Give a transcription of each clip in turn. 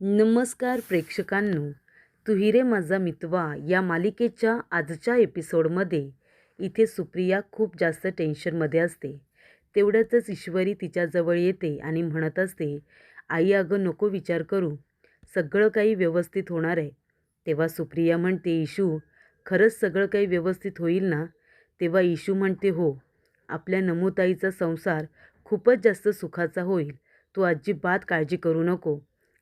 नमस्कार प्रेक्षकांनो, तू रे माझा मितवा या मालिकेच्या आजच्या एपिसोडमध्ये इथे सुप्रिया खूप जास्त टेन्शनमध्ये असते. तेवढ्यातच ईश्वरी तिच्याजवळ येते आणि म्हणत असते, आई अगं नको विचार करू, सगळं काही व्यवस्थित होणार आहे. तेव्हा सुप्रिया म्हणते, इशू खरंच सगळं काही व्यवस्थित होईल ना? तेव्हा इशू म्हणते, हो, आपल्या नमूताईचा संसार खूपच जास्त सुखाचा होईल. तू अजिबात काळजी करू नको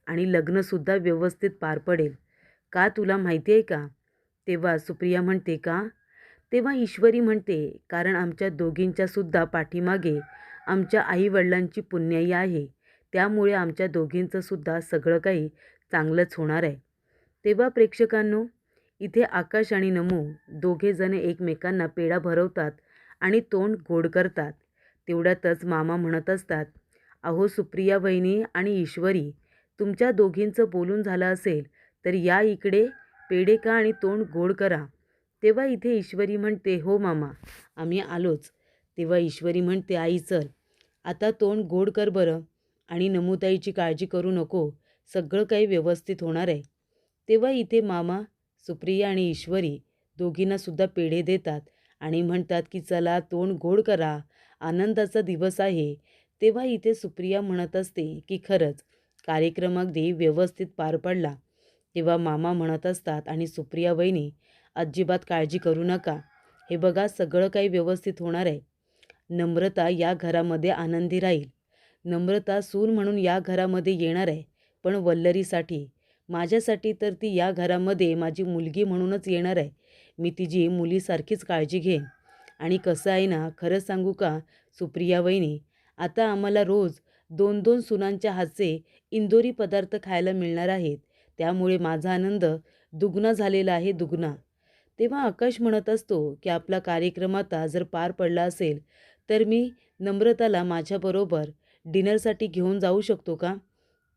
आणि लग्नसुद्धा व्यवस्थित पार पडेल. का तुला माहिती आहे का? तेव्हा सुप्रिया म्हणते, का? तेव्हा ईश्वरी म्हणते, कारण आमच्या दोघींच्यासुद्धा पाठीमागे आमच्या आईवडिलांची पुण्याई आहे. त्यामुळे आमच्या दोघींचंसुद्धा सगळं काही चांगलंच होणार आहे. तेव्हा प्रेक्षकांनो, इथे आकाश आणि नमू दोघेजण एकमेकांना पेढा भरवतात आणि तोंड गोड करतात. तेवढ्यातच मामा म्हणत असतात, अहो सुप्रिया वहिनी आणि ईश्वरी, तुमच्या दोघींचं बोलून झालं असेल तर या इकडे पेढे का आणि तोंड गोड करा. तेव्हा इथे ईश्वरी म्हणते, हो मामा, आम्ही आलोच. तेव्हा ईश्वरी म्हणते, आई चल आता तोंड गोड कर बरं आणि नमूताईची काळजी करू नको, सगळं काही व्यवस्थित होणार आहे. तेव्हा इथे मामा सुप्रिया आणि ईश्वरी दोघींनासुद्धा पेढे देतात आणि म्हणतात की चला तोंड गोड करा, आनंदाचा दिवस आहे. तेव्हा इथे सुप्रिया म्हणत असते की खरंच कार्यक्रम अगदी व्यवस्थित पार पडला. तेव्हा मामा म्हणत असतात, आणि सुप्रिया वहिनी अजिबात काळजी करू नका, हे बघा सगळं काही व्यवस्थित होणार आहे. नम्रता या घरामध्ये आनंदी राहील. नम्रता सून म्हणून या घरामध्ये येणार आहे, पण वल्लरीसाठी, माझ्यासाठी तर ती या घरामध्ये माझी मुलगी म्हणूनच येणार आहे. मी तिची मुलीसारखीच काळजी घेईन. आणि कसं आहे ना, खरं सांगू का सुप्रिया वहिनी, आता आम्हाला रोज 2-2 सुनांच्या हातचे इंदोरी पदार्थ खायला मिळणार आहेत. त्यामुळे माझा आनंद दुगणा झालेला आहे, दुगणा. तेव्हा आकाश म्हणत असतो की आपला कार्यक्रम आता जर पार पडला असेल तर मी नम्रताला माझ्याबरोबर डिनरसाठी घेऊन जाऊ शकतो का?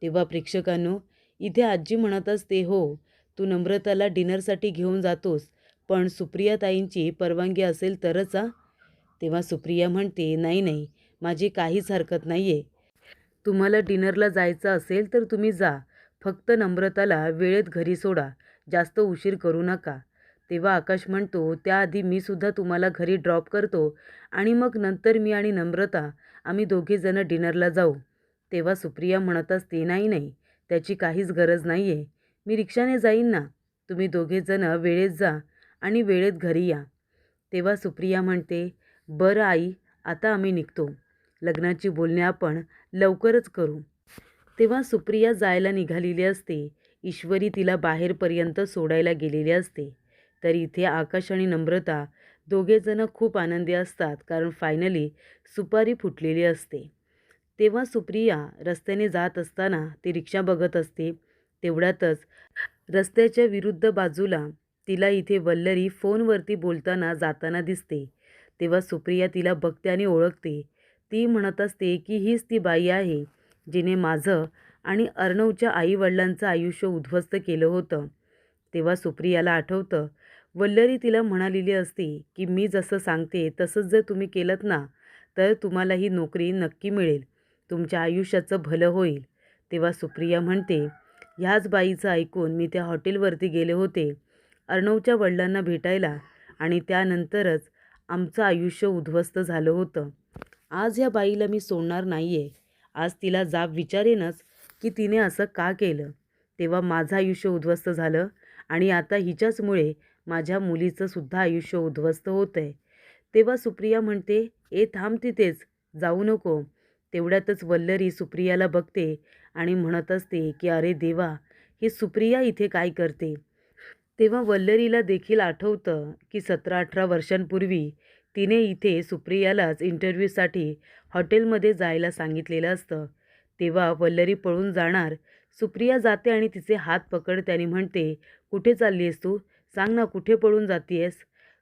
तेव्हा प्रेक्षकांनो, इथे आजी म्हणत असते, हो, तू नम्रताला डिनरसाठी घेऊन जातोस, पण सुप्रियाताईंची परवानगी असेल तरच आ. तेव्हा सुप्रिया म्हणते, नाही नाही, माझी काहीच हरकत नाही आहे. तुम्हाला डिनरला जायचं असेल तर तुम्ही जा, फक्त नम्रताला वेळेत घरी सोडा, जास्त उशीर करू नका. तेव्हा आकाश म्हणतो, त्याआधी मी सुद्धा तुम्हाला घरी ड्रॉप करतो आणि मग नंतर मी आणि नम्रता आम्ही दोघेजणं डिनरला जाऊ. तेव्हा सुप्रिया म्हणत असते, नाही नाही, त्याची काहीच गरज नाही आहे, मी रिक्षाने जाईन ना, तुम्ही दोघेजणं वेळेत जा आणि वेळेत घरी या. तेव्हा सुप्रिया म्हणते, बरं आई, आता आम्ही निघतो, लग्नाची बोलणी आपण लवकरच करू. तेव्हा सुप्रिया जायला निघालेली असते. ईश्वरी तिला बाहेरपर्यंत सोडायला गेलेली असते. तर इथे आकाश आणि नम्रता दोघेजणं खूप आनंदी असतात, कारण फायनली सुपारी फुटलेली असते. तेव्हा सुप्रिया रस्त्याने जात असताना ती रिक्षा बघत असते. तेवढ्यातच रस्त्याच्या विरुद्ध बाजूला तिला इथे वल्लरी फोनवरती बोलताना जाताना दिसते. तेव्हा सुप्रिया तिला बघते आणि ओळखते. ती म्हणत असते की हीच ती बाई आहे जिने माझं आणि अर्णवच्या आईवडिलांचं आयुष्य उद्ध्वस्त केलं होतं. तेव्हा सुप्रियाला आठवतं, वल्लरी तिला म्हणालेली असते की मी जसं सांगते तसंच जर तुम्ही केलंत ना, तर तुम्हाला ही नोकरी नक्की मिळेल, तुमच्या आयुष्याचं भलं होईल. तेव्हा सुप्रिया म्हणते, ह्याच बाईचं ऐकून मी त्या हॉटेलवरती गेले होते अर्णवच्या वडिलांना भेटायला आणि त्यानंतरच आमचं आयुष्य उद्ध्वस्त झालं होतं. आज ह्या बाईला मी सोडणार नाही आहे. आज तिला जाब विचारेनच की तिने असं का केलं. तेव्हा माझं आयुष्य उद्ध्वस्त झालं आणि आता हिच्याचमुळे माझ्या मुलीचं सुद्धा आयुष्य उद्ध्वस्त होतं आहे. तेव्हा सुप्रिया म्हणते, ए थांब तिथेच, जाऊ नको. तेवढ्यातच वल्लरी सुप्रियाला बघते आणि म्हणत असते की अरे देवा, ही सुप्रिया इथे काय करते. तेव्हा वल्लरीला देखील आठवतं की 17-18 वर्षांपूर्वी तिने इथे सुप्रियालाच इंटरव्ह्यूसाठी हॉटेलमध्ये जायला सांगितलेलं असतं. तेव्हा वल्लरी पळून जाणार, सुप्रिया जाते आणि तिचे हात पकडते आणि म्हणते, कुठे चालली आहेस तू? सांग ना, कुठे पळून जाती आहेस?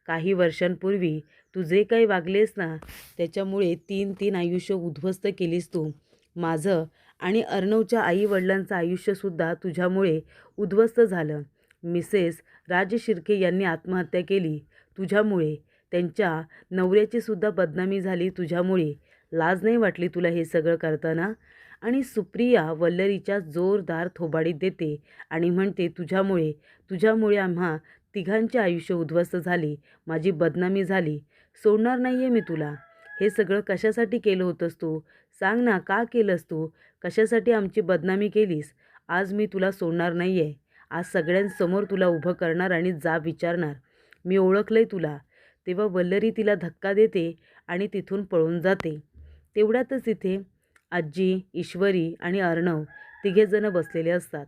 काही वर्षांपूर्वी तू जे काही वागलेस ना, त्याच्यामुळे 3-3 आयुष्य उद्ध्वस्त केलीस तू. माझं आणि अर्णवच्या आईवडिलांचं आयुष्यसुद्धा तुझ्यामुळे उद्ध्वस्त झालं. मिसेस राज शिर्के यांनी आत्महत्या केली तुझ्यामुळे. त्यांच्या नवऱ्याची सुद्धा बदनामी झाली तुझ्यामुळे. लाज नाही वाटली तुला हे सगळं करताना? आणि सुप्रिया वल्लरीच्या जोरदार थोबाडीत देते आणि म्हणते, तुझ्यामुळे आम्हा तिघांचे आयुष्य उद्ध्वस्त झाले, माझी बदनामी झाली, सोडणार नाही आहे मी तुला. हे सगळं कशासाठी केलं होतंस तू? सांग ना, का केलंस तू? कशासाठी आमची बदनामी केलीस? आज मी तुला सोडणार नाही आहे. आज सगळ्यांसमोर तुला उभं करणार आणि जाब विचारणार. मी ओळखलंय तुला. तेव्हा वल्लरी तिला धक्का देते आणि तिथून पळून जाते. तेवढ्यातच इथे आजी, ईश्वरी आणि अर्णव तिघेजणं बसलेले असतात.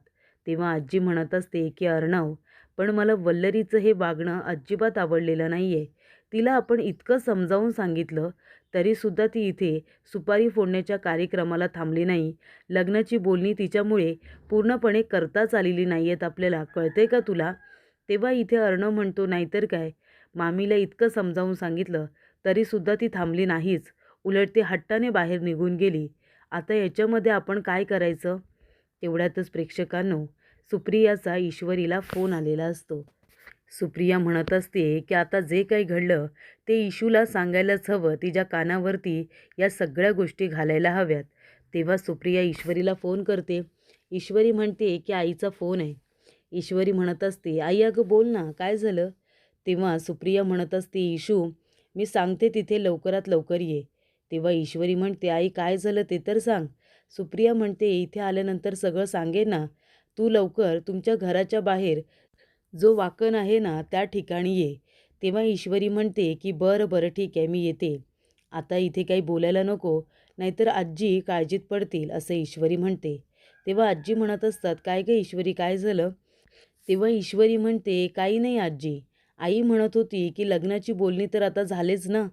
तेव्हा आजी म्हणत असते की अर्णव, पण मला वल्लरीचं हे वागणं अजिबात आवडलेलं नाही आहे. तिला आपण इतकं समजावून सांगितलं तरीसुद्धा ती इथे सुपारी फोडण्याच्या कार्यक्रमाला थांबली नाही. लग्नाची बोलणी तिच्यामुळे पूर्णपणे करताच आलेली नाही आहेत आपल्याला, कळतंय का तुला? तेव्हा इथे अर्णव म्हणतो, नाहीतर काय, मामीला इतकं समजावून सांगितलं तरीसुद्धा ती थांबली नाहीच. उलट ती हट्टाने बाहेर निघून गेली. आता याच्यामध्ये आपण काय करायचं? तेवढ्यातच प्रेक्षकांनो, सुप्रियाचा ईश्वरीला फोन आलेला असतो. सुप्रिया म्हणत असते की आता जे काही घडलं ते इशूला सांगायलाच हवं. तिच्या कानावरती या सगळ्या गोष्टी घालायला हव्यात. तेव्हा सुप्रिया ईश्वरीला फोन करते. ईश्वरी म्हणते की आईचा फोन आहे. ईश्वरी म्हणत असते, आई अगं बोल ना, काय झालं? तेव्हा सुप्रिया म्हणत असते, इशू मी सांगते तिथे लवकरात लवकर ये. तेव्हा ईश्वरी म्हणते, आई काय झालं ते तर सांग. सुप्रिया म्हणते, इथे आल्यानंतर सगळं सांगेन ना. तू लवकर तुमच्या घराच्या बाहेर जो वाकण आहे ना त्या ठिकाणी ये. तेव्हा ईश्वरी म्हणते की बरं बरं ठीक आहे, मी येते. आता इथे काही बोलायला नको, नाहीतर आजी काळजीत पडतील, असं ईश्वरी म्हणते. तेव्हा आजी म्हणत असतात, काय गं ईश्वरी, काय झालं? तेव्हा ईश्वरी म्हणते, काही नाही आजी. आई म्हणत होती की लग्नाची बोलणी तर आता झालेच ना,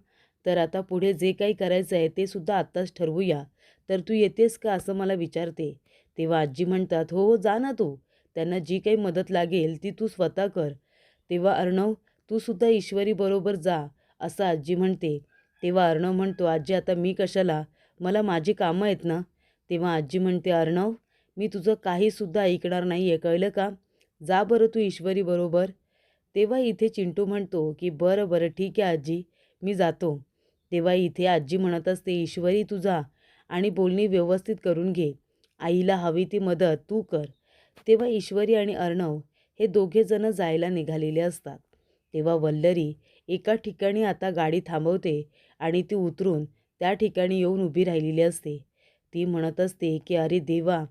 तर आता पुढे जे काही करायचं आहे ते सुद्धा आत्ताच ठरवूया. तर तू येतेस का, असं मला विचारते. तेव्हा आजी म्हणतात, हो हो जा ना तू. त्यांना जी काही मदत लागेल ती तू स्वतः कर. तेव्हा अर्णव, तू सुद्धा ईश्वरीबरोबर जा, असं आजी म्हणते. तेव्हा अर्णव म्हणतो, आजी आता मी कशाला, मला माझी कामं आहेत ना. तेव्हा आजी म्हणते, अर्णव मी तुझं काहीसुद्धा ऐकणार नाही आहे, कळलं का? जा बरं तू ईश्वरीबरोबर. तेव्हा इथे चिंटू म्हणतो की बरं बरं ठीक आहे आजी, मी जातो. तेव्हा इथे आजी म्हणत असते, ईश्वरी तू जा आणि बोलणी व्यवस्थित करून घे. आईला हवी ती मदत तू कर. तेव्हा ईश्वरी आणि अर्णव हे दोघे जण जायला निघालेले असतात. तेव्हा वल्लरी एका ठिकाणी आता गाडी थांबवते आणि ती उतरून त्या ठिकाणी येऊन उभी राहिलेली असते. ती म्हणत असते की अरे देवा,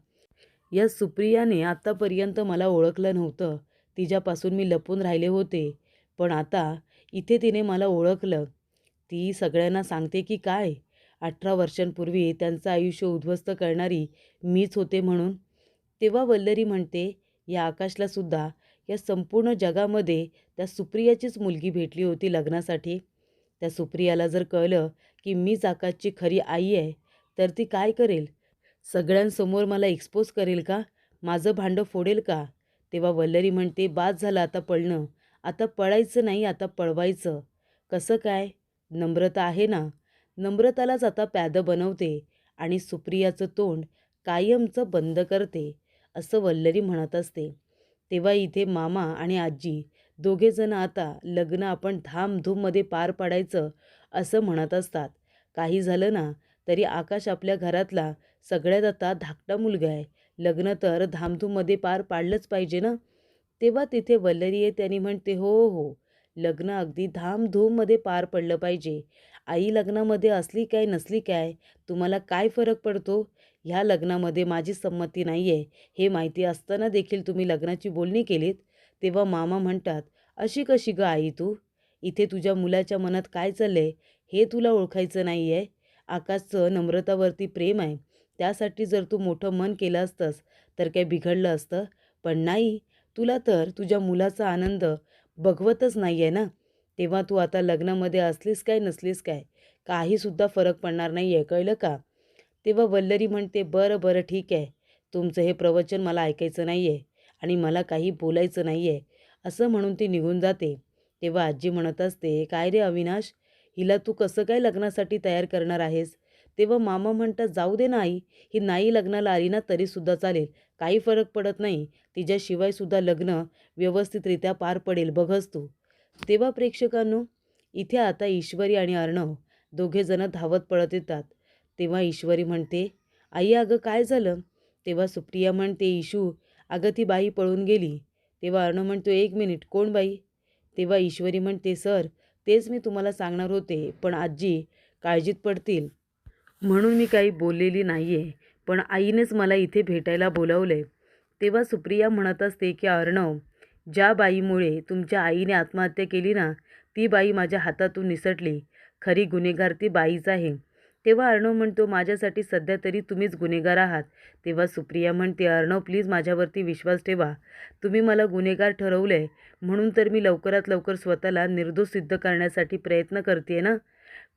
या सुप्रियाने आत्तापर्यंत मला ओळखलं नव्हतं. तिच्यापासून मी लपून राहिले होते. पण आता इथे तिने मला ओळखलं. ती सगळ्यांना सांगते की काय, 18 वर्षांपूर्वी त्यांचं आयुष्य उद्ध्वस्त करणारी मीच होते म्हणून. तेव्हा वल्लरी म्हणते, या आकाशलासुद्धा या संपूर्ण जगामध्ये त्या सुप्रियाचीच मुलगी भेटली होती लग्नासाठी. त्या सुप्रियाला जर कळलं की मीच आकाशची खरी आई आहे, तर ती काय करेल? सगळ्यांसमोर मला एक्सपोज करेल का? माझं भांडं फोडेल का? तेव्हा वल्लरी म्हणते, बास झालं आता पळणं. आता पळायचं नाही, आता पळवायचं. कसं काय? नम्रता आहे ना. नम्रतालाच आता प्यादं बनवते आणि सुप्रियाचं तोंड कायमचं बंद करते, असं वल्लरी म्हणत असते. तेव्हा इथे मामा आणि आजी दोघेजण आता लग्न आपण धामधूममध्ये पार पाडायचं असं म्हणत असतात. काही झालं ना तरी आकाश आपल्या घरातला सगळ्यात आता धाकटा मुलगा आहे. लग्न तर धामधूममध्ये पार पाडलंच पाहिजे ना. तेव्हा तिथे वल्लरी येते आणि म्हणते, हो हो, लग्न अगदी धामधूममध्ये पार पडलं पाहिजे. आई लग्नामध्ये असली काय नसली काय, तुम्हाला काय फरक पडतो? ह्या लग्नामध्ये माझी संमती नाही आहे हे माहिती असताना देखील तुम्ही लग्नाची बोलणी केलीत. तेव्हा मामा म्हणतात, अशी कशी गं आई तू? इथे तुझ्या मुलाच्या मनात काय चाललंय हे तुला ओळखायचं नाही आहे. आकाशचं नम्रतावरती प्रेम आहे. त्यासाठी जर तू मोठं मन केलं असतंस तर काय बिघडलं असतं. पण नाही, तुला तर तुझ्या मुलाचा आनंद बघवतच नाही आहे ना. तेव्हा तू आता लग्नामध्ये असलीस काय नसलीस काय, काहीसुद्धा फरक पडणार नाही आहे, कळलं का? तेव्हा वल्लरी म्हणते, बरं बरं ठीक आहे, तुमचं हे प्रवचन मला ऐकायचं नाही आहे आणि मला काही बोलायचं नाही आहे, असं म्हणून ती निघून जाते. तेव्हा आजी म्हणत असते, काय रे अविनाश, हिला तू कसं काय लग्नासाठी तयार करणार आहेस? तेव्हा मामा म्हणतात, जाऊ दे ना आई, ही नाही लग्नाला आली ना तरीसुद्धा चालेल, काही फरक पडत नाही. तिच्याशिवायसुद्धा लग्न व्यवस्थितरित्या पार पडेल, बघच तू. तेव्हा प्रेक्षकांनो, इथे आता ईश्वरी आणि अर्णव दोघेजणं धावत पळत येतात. तेव्हा ईश्वरी म्हणते, आई अगं काय झालं? तेव्हा सुप्रिया म्हणते, इशू अगं ती बाई पळून गेली. तेव्हा अर्णव म्हणतो, एक मिनिट कोण बाई? तेव्हा ईश्वरी म्हणते, सर तेच मी तुम्हाला सांगणार होते, पण आजी काळजीत पडतील म्हणून मी काही बोललेली नाही आहे. पण आईनेच मला इथे भेटायला बोलावलं. तेव्हा सुप्रिया म्हणत असते की अर्णव, ज्या बाईमुळे तुमच्या आईने आत्महत्या केली ना, ती बाई माझ्या हातातून निसटली. खरी गुन्हेगार ती बाईच आहे. तेव्हा अर्णव म्हणतो, माझ्यासाठी सध्या तरी तुम्हीच गुन्हेगार आहात. तेव्हा सुप्रिया म्हणते, अर्णव प्लीज माझ्यावरती विश्वास ठेवा. तुम्ही मला गुन्हेगार ठरवलं आहे म्हणून तर मी लवकरात लवकर स्वतःला निर्दोष सिद्ध करण्यासाठी प्रयत्न करते ना.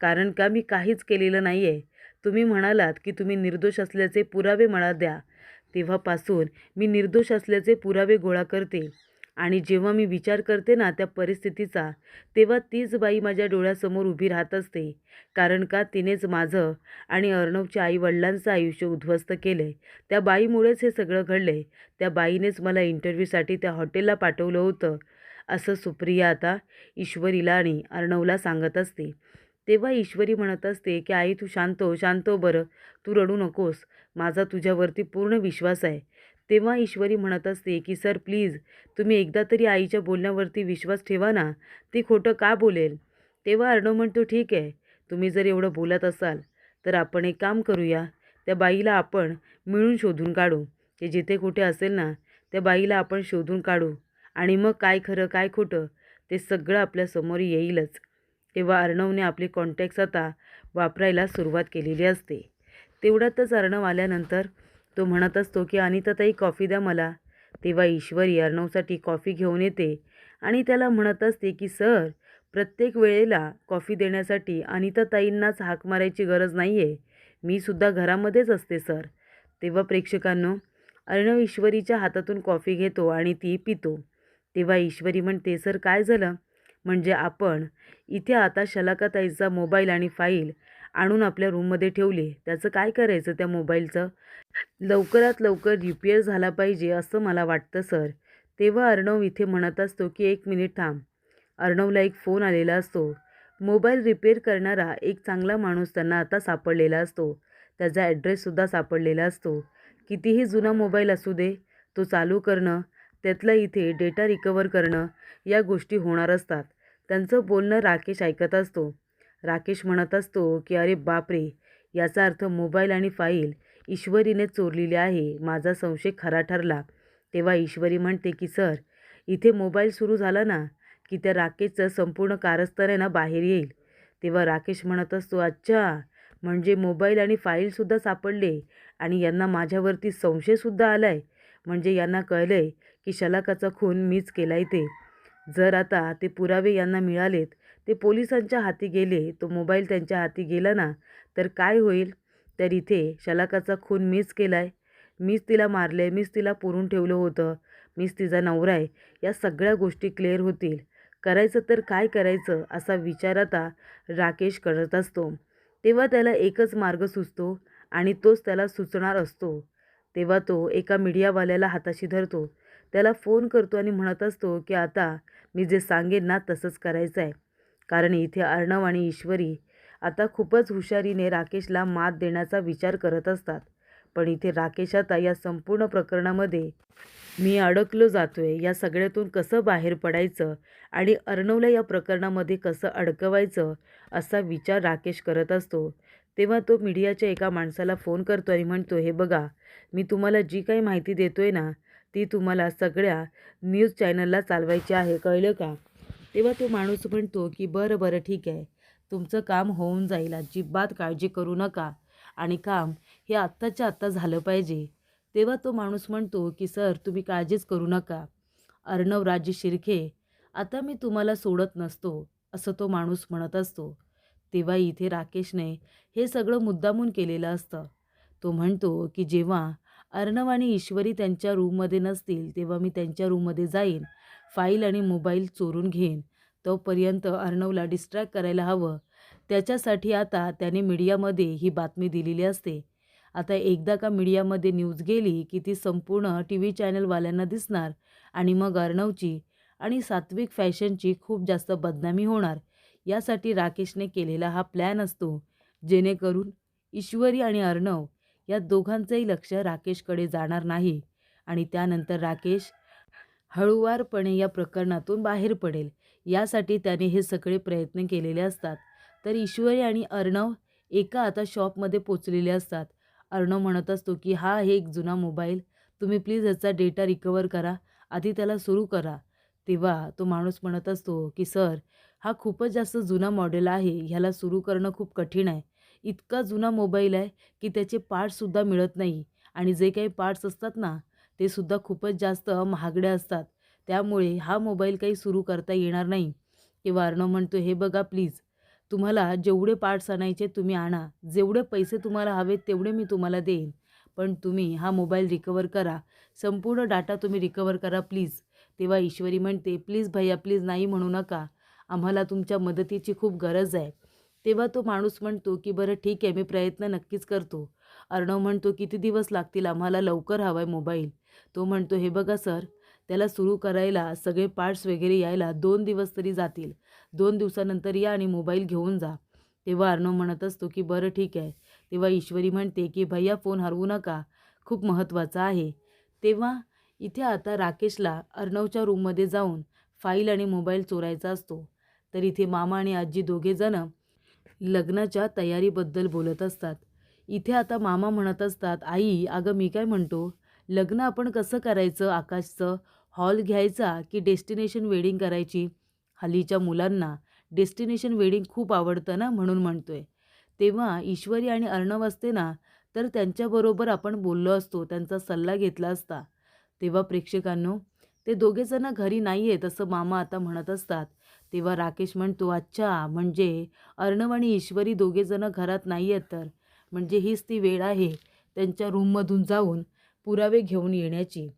कारण का मी काहीच केलेलं नाही आहे. तुम्ही म्हणालात की तुम्ही निर्दोष असल्याचे पुरावे मला द्या. तेव्हापासून मी निर्दोष असल्याचे पुरावे गोळा करते आणि जेव्हा मी विचार करते ना त्या परिस्थितीचा, तेव्हा तीच बाई माझ्या डोळ्यासमोर उभी राहत असते. कारण का तिनेच माझं आणि अर्णवच्या आईवडिलांचं आयुष्य उद्ध्वस्त केलं आहे. त्या बाईमुळेच हे सगळं घडलं आहे. त्या बाईनेच मला इंटरव्ह्यूसाठी त्या हॉटेलला पाठवलं होतं, असं सुप्रिया आता ईश्वरीला आणि अर्णवला सांगत असते. तेव्हा ईश्वरी म्हणत असते की आई तू शांत हो, शांत हो बरं, तू रडू नकोस, माझा तुझ्यावरती पूर्ण विश्वास आहे. तेव्हा ईश्वरी म्हणत असते की सर प्लीज तुम्ही एकदा तरी आईच्या बोलण्यावरती विश्वास ठेवा ना, ती खोटं का बोलेल? तेव्हा अर्णव म्हणतो, ठीक आहे, तुम्ही जर एवढं बोलत असाल तर आपण एक काम करूया, त्या बाईला आपण मिळून शोधून काढू. ते जिथे कुठे असेल ना, त्या बाईला आपण शोधून काढू आणि मग काय खरं काय खोटं ते सगळं आपल्यासमोर येईलच. तेव्हा अर्णवने आपले कॉन्टॅक्ट्स आता वापरायला सुरुवात केलेली असते. तेवढ्यातच अर्णव आल्यानंतर तो म्हणत असतो की अनिताताई कॉफी द्या मला. तेव्हा ईश्वरी अर्णवसाठी कॉफी घेऊन येते आणि त्याला म्हणत असते की सर प्रत्येक वेळेला कॉफी देण्यासाठी अनिताताईंनाच हाक मारायची गरज नाही आहे, मी सुद्धा घरामध्येच असते सर. तेव्हा प्रेक्षकांनो, अर्णव ईश्वरीच्या हातातून कॉफी घेतो आणि ती पितो. तेव्हा ईश्वरी म्हणते, सर काय झालं? म्हणजे आपण इथे आता शलाकाताईचा मोबाईल आणि फाईल आणून आपल्या रूममध्ये ठेवले, त्याचं काय करायचं त्या मोबाईलचं? लवकरात लवकर रिपेअर झाला पाहिजे असं मला वाटतं सर. तेव्हा अर्णव इथे म्हणत असतो की एक मिनिट थांब. अर्णवला एक फोन आलेला असतो. मोबाईल रिपेअर करणारा एक चांगला माणूस त्यांना आता सापडलेला असतो. त्याचा ॲड्रेससुद्धा सापडलेला असतो. कितीही जुना मोबाईल असू दे, तो चालू करणं, त्यातला इथे डेटा रिकवर करणं या गोष्टी होणार असतात. त्यांचं बोलणं राकेश ऐकत असतो. राकेश म्हणत असतो की अरे बापरे, याचा अर्थ मोबाईल आणि फाईल ईश्वरीने चोरलेली आहे. माझा संशय खरा ठरला. तेव्हा ईश्वरी म्हणते की सर इथे मोबाईल सुरू झाला ना की त्या राकेशचं संपूर्ण कारस्थान आहे ना बाहेर येईल. तेव्हा राकेश म्हणत असतो, अच्छा म्हणजे मोबाईल आणि फाईलसुद्धा सापडले आणि यांना माझ्यावरती संशयसुद्धा आला आहे. म्हणजे यांना कळलं आहे की शलाकाचा खून मीच केला आहे ते. जर आता ते पुरावे यांना मिळालेत, ते पोलिसांच्या हाती गेले, तो मोबाईल त्यांच्या हाती गेला ना, तर काय होईल? तर इथे शलाकाचा खून मीच केला आहे, मीच तिला मारलं आहे, मीच तिला पुरून ठेवलं होतं, मीच तिचा नवरा आहे, या सगळ्या गोष्टी क्लिअर होतील. करायचं तर काय करायचं असा विचार आता राकेश करत असतो. तेव्हा त्याला एकच मार्ग सुचतो आणि तोच त्याला सुचणार असतो. तेव्हा तो एका मीडियावाल्याला हाताशी धरतो, त्याला फोन करतो आणि म्हणत असतो की आता मी जे सांगेन ना तसंच करायचं आहे. कारण इथे अर्णव आणि ईश्वरी आता खूपच हुशारीने राकेशला मात देण्याचा विचार करत असतात. पण इथे राकेश आता या संपूर्ण प्रकरणामध्ये मी अडकलो जातोय, या सगळ्यातून कसं बाहेर पडायचं आणि अर्णवला या प्रकरणामध्ये कसं अडकवायचं असा विचार राकेश करत असतो. तेव्हा तो मीडियाच्या एका माणसाला फोन करतो आणि म्हणतो, हे बघा मी तुम्हाला जी काही माहिती देतोय ना ती तुम्हाला सगळ्या न्यूज चॅनलला चालवायची आहे, कळलं का? तेव्हा तो माणूस म्हणतो की बरं बरं ठीक आहे, तुमचं काम होऊन जाईल, अजिबात काळजी करू नका आणि काम हे आत्ताच्या आत्ता झालं पाहिजे. तेव्हा तो माणूस म्हणतो की सर तुम्ही काळजीच करू नका, अर्णव राजे शिर्के आता मी तुम्हाला सोडत नसतो, असं तो माणूस म्हणत असतो. तेव्हा इथे राकेशने हे सगळं मुद्दामून केलेलं असतं. तो म्हणतो की जेव्हा अर्णव आणि ईश्वरी त्यांच्या रूममध्ये नसतील तेव्हा मी त्यांच्या रूममध्ये जाईन, फाईल आणि मोबाईल चोरून घेईन. तोपर्यंत अर्णवला डिस्ट्रॅक्ट करायला हवं, त्याच्यासाठी आता त्याने मीडियामध्ये ही बातमी दिलेली असते. आता एकदा का मीडियामध्ये न्यूज गेली की ती संपूर्ण टी व्ही चॅनलवाल्यांना दिसणार आणि मग अर्णवची आणि सात्विक फॅशनची खूप जास्त बदनामी होणार. यासाठी राकेशने केलेला हा प्लॅन असतो, जेणेकरून ईश्वरी आणि अर्णव या दोघांचंही लक्ष राकेशकडे जाणार नाही आणि त्यानंतर राकेश हळूवारपणे या प्रकरणातून बाहेर पडेल यासाठी त्याने हे सगळे प्रयत्न केलेले असतात. तर ईश्वरी आणि अर्णव एका आता शॉपमध्ये पोचलेले असतात. अर्णव म्हणत असतो की हा आहे एक जुना मोबाईल, तुम्ही प्लीज याचा डेटा रिकवर करा, आधी त्याला सुरू करा. तेव्हा तो माणूस म्हणत असतो की सर, हा खूपच जास्त जुना मॉडेल आहे, ह्याला सुरू करणं खूप कठीण आहे. इतका जुना मोबाईल आहे की त्याचे पार्ट्ससुद्धा मिळत नाही आणि जे काही पार्ट्स असतात ना, ते सुद्धा खूपच जास्त महागडे असतात. त्यामुळे हा मोबाईल काही सुरू करता येणार नाही. तेव्हा अर्णव म्हणतो, हे बघा प्लीज, तुम्हाला जेवढे पार्ट्स आणायचे तुम्ही आणा. जेवढे पैसे तुम्हाला हवेत तेवढे मी तुम्हाला देईन. पण तुम्ही हा मोबाईल रिकवर करा. संपूर्ण डाटा तुम्ही रिकवर करा प्लीज. तेव्हा ईश्वरी म्हणते, प्लीज भैया प्लीज नाही म्हणू नका. आम्हाला तुमच्या मदतीची खूप गरज आहे. तेव्हा तो माणूस म्हणतो की बरं ठीक आहे, मी प्रयत्न नक्कीच करतो. अर्णव म्हणतो, किती दिवस लागतील, आम्हाला लवकर हवा आहे मोबाईल. तो म्हणतो, हे बघा सर, त्याला सुरू करायला सगळे पार्ट्स वगैरे यायला 2 दिवस तरी जातील. 2 दिवसानंतर या आणि मोबाईल घेऊन जा. तेव्हा अर्णव म्हणत असतो की बरं ठीक आहे. तेव्हा ईश्वरी म्हणते की भैया फोन हरवू नका, खूप महत्त्वाचा आहे. तेव्हा इथे आता राकेशला अर्णवच्या रूममध्ये जाऊन फाईल आणि मोबाईल चोरायचा असतो. तर इथे मामा आणि आजी दोघेजण लग्नाच्या तयारीबद्दल बोलत असतात. इथे आता मामा म्हणत असतात, आई अगं मी काय म्हणतो, लग्न आपण कसं करायचं आकाशचं, हॉल घ्यायचा की डेस्टिनेशन वेडिंग करायची? हल्लीच्या मुलांना डेस्टिनेशन वेडिंग खूप आवडतं ना, म्हणून म्हणतोय. तेव्हा ईश्वरी आणि अर्णव असते ना, तर त्यांच्याबरोबर आपण बोललो असतो, त्यांचा सल्ला घेतला असता. तेव्हा प्रेक्षकांनो, ते दोघेजण घरी नाही आहेत असं मामा आता म्हणत असतात. तेव्हा राकेश म्हणतो, अच्छा म्हणजे अर्णव आणि ईश्वरी दोघेजण घरात नाही आहेत तर, म्हणजे हीच ती वेळ आहे त्यांच्या रूममधून जाऊन पुरावे घेऊन येण्याची.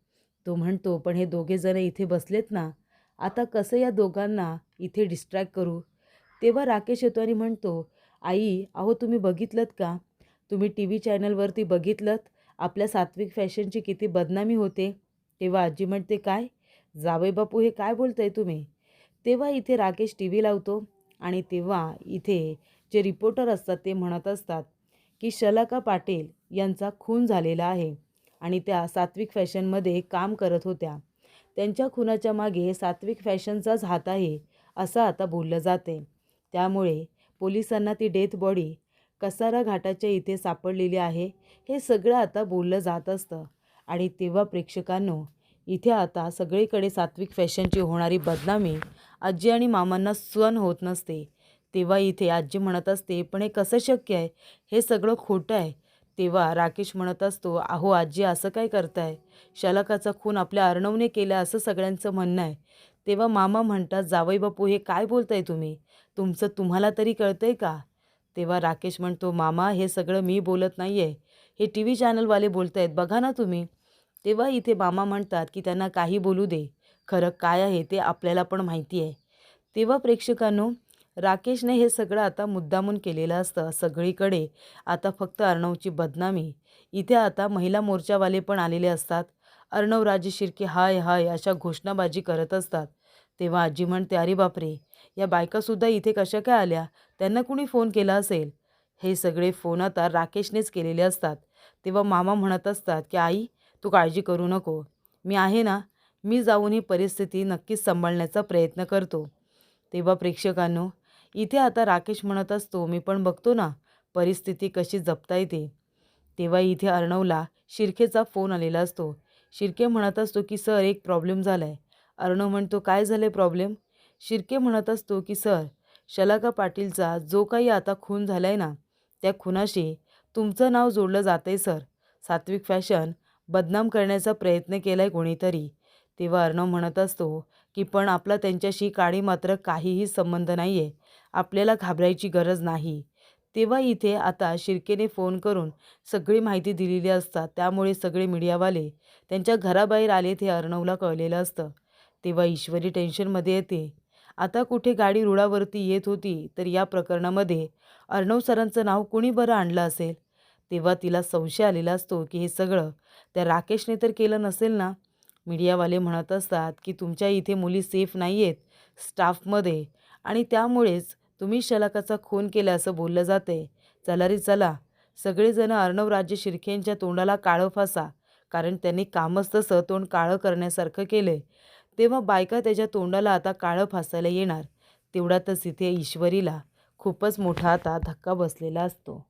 तो म्हणतो, पण हे दोघेजण इथे बसलेत ना, आता कसं या दोघांना इथे डिस्ट्रॅक्ट करू? तेव्हा राकेश येतो आणि म्हणतो, आई अहो तुम्ही बघितलंत का? तुम्ही टी व्ही चॅनलवरती बघितलंत आपल्या सात्विक फॅशनची किती बदनामी होते? तेव्हा आजी म्हणते, काय जावई बापू हे काय बोलताय तुम्ही? तेव्हा इथे राकेश टी व्ही लावतो आणि तेव्हा इथे जे रिपोर्टर असतात ते म्हणत असतात की शलाका पाटील यांचा खून झालेला आहे आणि त्या सात्विक फॅशनमध्ये काम करत होत्या. त्यांच्या खुनाच्या मागे सात्विक फॅशनचाच हात आहे असं आता बोललं जाते. त्यामुळे पोलिसांना ती डेथ बॉडी कसारा घाटाच्या इथे सापडलेली आहे हे सगळं आता बोललं जात असतं. आणि तेव्हा प्रेक्षकांनो, इथे आता सगळीकडे सात्विक फॅशनची होणारी बदनामी आजी आणि मामांना सहन होत नसते. तेव्हा इथे आजी म्हणत असते, पण हे कसं शक्य आहे, हे सगळं खोटं आहे. तेव्हा राकेश म्हणत असतो, अहो आजी असं काय करताय, शलाकाचा खून आपल्या अर्णवने केला असं सगळ्यांचं म्हणणं आहे. तेव्हा मामा म्हणतात, जावई बापू हे काय बोलताय तुम्ही, तुमचं तुम्हाला तरी कळतंय का? तेव्हा राकेश म्हणतो, मामा हे सगळं मी बोलत नाही आहे, हे टी व्ही चॅनलवाले बोलत आहेत, बघा ना तुम्ही. तेव्हा इथे मामा म्हणतात की त्यांना काही बोलू दे, खरं काय आहे ते आपल्याला पण माहिती आहे. तेव्हा प्रेक्षकांनो, राकेशने हे सगळं आता मुद्दामून केलेलं असतं. सगळीकडे आता फक्त अर्णवची बदनामी. इथे आता महिला मोर्चावाले पण आलेले असतात. अर्णव राजे शिर्के हाय हाय अशा घोषणाबाजी करत असतात. तेव्हा आजी म्हणते, अरे बापरे, या बायकासुद्धा इथे कशा काय आल्या, त्यांना कुणी फोन केला असेल. हे सगळे फोन आता राकेशनेच केलेले असतात. तेव्हा मामा म्हणत असतात की आई तू काळजी करू नको, मी आहे ना, मी जाऊन ही परिस्थिती नक्कीच सांभाळण्याचा प्रयत्न करतो. तेव्हा प्रेक्षकांनो, इथे आता राकेश म्हणत असतो, मी पण बघतो ना परिस्थिती कशी जपता येते. तेव्हा इथे अर्णवला शिर्केचा फोन आलेला असतो. शिर्के म्हणत असतो की सर एक प्रॉब्लेम झाला आहे. अर्णव म्हणतो, काय झालं आहे प्रॉब्लेम? शिर्के म्हणत असतो की सर, शलाका पाटीलचा जो काही आता खून झाला आहे ना, त्या खुनाशी तुमचं नाव जोडलं जातं आहे सर. सात्विक फॅशन बदनाम करण्याचा प्रयत्न केला आहे कोणीतरी. तेव्हा अर्णव म्हणत असतो की पण आपला त्यांच्याशी काडी मात्र काहीही संबंध नाही आहे, आपल्याला घाबरायची गरज नाही. तेव्हा इथे आता शिर्केने फोन करून सगळी माहिती दिलेली असतात. त्यामुळे सगळे मीडियावाले त्यांच्या घराबाहेर आलेत हे अर्णवला कळलेलं असतं. तेव्हा ईश्वरी टेन्शनमध्ये येते. आता कुठे गाडी रुळावरती येत होती तर या प्रकरणामध्ये अर्णव सरांचं नाव कुणी बरं आणलं असेल. तेव्हा तिला संशय आलेला असतो की हे सगळं त्या राकेशने तर केलं नसेल ना. मीडियावाले म्हणत असतात की तुमच्या इथे मुली सेफ नाही आहेत स्टाफमध्ये आणि त्यामुळेच तुम्ही शलाकाचा खून केला असं बोललं जाते. चला रे चला, सगळेजण अर्णवराजे शिर्केंच्या तोंडाला काळं फासा, कारण त्यांनी कामच तसं तोंड काळं करण्यासारखं केलंय. तेव्हा बायका त्याच्या तोंडाला आता काळं फासायला येणार. तेवढ्यातच इथे ईश्वरीला खूपच मोठा आता धक्का बसलेला असतो.